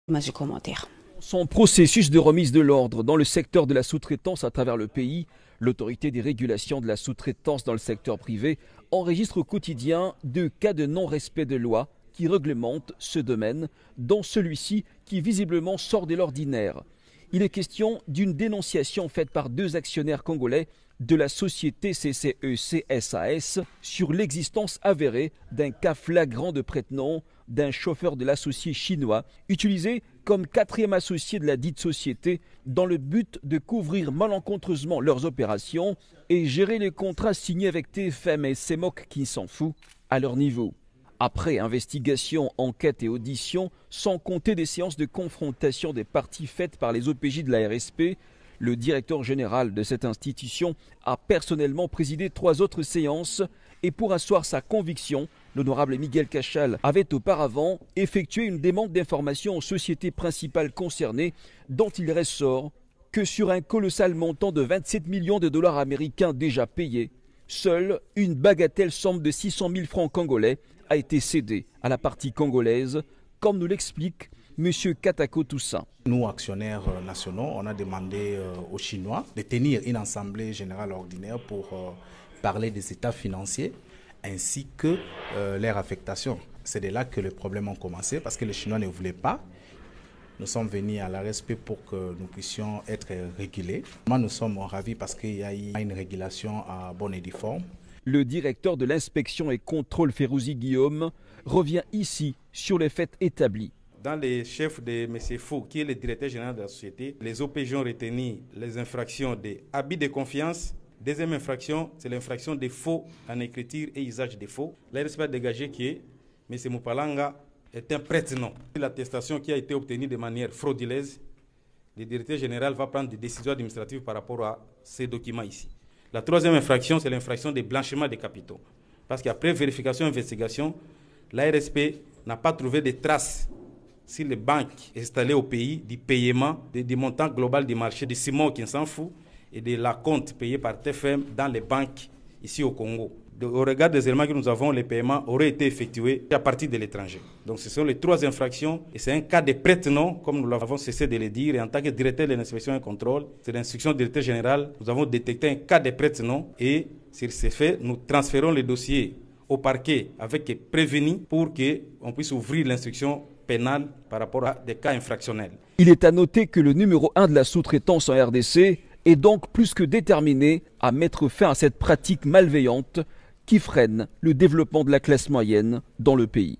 Image et commentaires. Son processus de remise de l'ordre dans le secteur de la sous-traitance à travers le pays, l'autorité des régulations de la sous-traitance dans le secteur privé enregistre au quotidien 2 cas de non-respect de loi qui réglementent ce domaine, dont celui-ci qui visiblement sort de l'ordinaire. Il est question d'une dénonciation faite par 2 actionnaires congolais de la société CCE-CSAS sur l'existence avérée d'un cas flagrant de prête-nom d'un chauffeur de l'associé chinois utilisé comme 4e associé de la dite société dans le but de couvrir malencontreusement leurs opérations et gérer les contrats signés avec TFM et CMOC qui s'en fout à leur niveau. Après investigation, enquête et audition, sans compter des séances de confrontation des parties faites par les OPJ de la RSP, le directeur général de cette institution a personnellement présidé 3 autres séances et pour asseoir sa conviction, l'honorable Miguel Cachal avait auparavant effectué une demande d'information aux sociétés principales concernées dont il ressort que sur un colossal montant de 27 millions de dollars américains déjà payés, seule une bagatelle somme de 600 000 francs congolais a été cédée à la partie congolaise, comme nous l'explique M. Katako Toussaint. Nous, actionnaires nationaux, on a demandé aux Chinois de tenir une assemblée générale ordinaire pour parler des états financiers ainsi que leur affectation. C'est de là que les problèmes ont commencé parce que les Chinois ne voulaient pas. Nous sommes venus à la RSP pour que nous puissions être régulés. Nous sommes ravis parce qu'il y a eu une régulation à bonne et due forme. Le directeur de l'inspection et contrôle Férouzi Guillaume revient ici sur les faits établis. Dans les chefs de M. Fou, qui est le directeur général de la société, les OPJ ont retenu les infractions des abus de confiance. Deuxième infraction, c'est l'infraction des faux en écriture et usage des faux. La RSP a dégagé que M. Mupalanga est un prête-nom. L'attestation qui a été obtenue de manière frauduleuse, le directeur général va prendre des décisions administratives par rapport à ces documents ici. La troisième infraction, c'est l'infraction de blanchiment des capitaux. Parce qu'après vérification et investigation, la RSP n'a pas trouvé de traces sur les banques installées au pays du paiement du montant global du marché de ciment qui s'en fout et de la compte payée par TFM dans les banques ici au Congo. Au regard des éléments que nous avons, les paiements auraient été effectués à partir de l'étranger. Donc ce sont les 3 infractions et c'est un cas de prête-nom, comme nous l'avons cessé de le dire. Et en tant que directeur de l'inspection et contrôle, c'est l'instruction du directeur général, nous avons détecté un cas de prête-nom et sur ces faits, nous transférons les dossiers au parquet avec prévenu pour qu'on puisse ouvrir l'instruction pénale par rapport à des cas infractionnels. Il est à noter que le numéro 1 de la sous-traitance en RDC est donc plus que déterminé à mettre fin à cette pratique malveillante qui freine le développement de la classe moyenne dans le pays.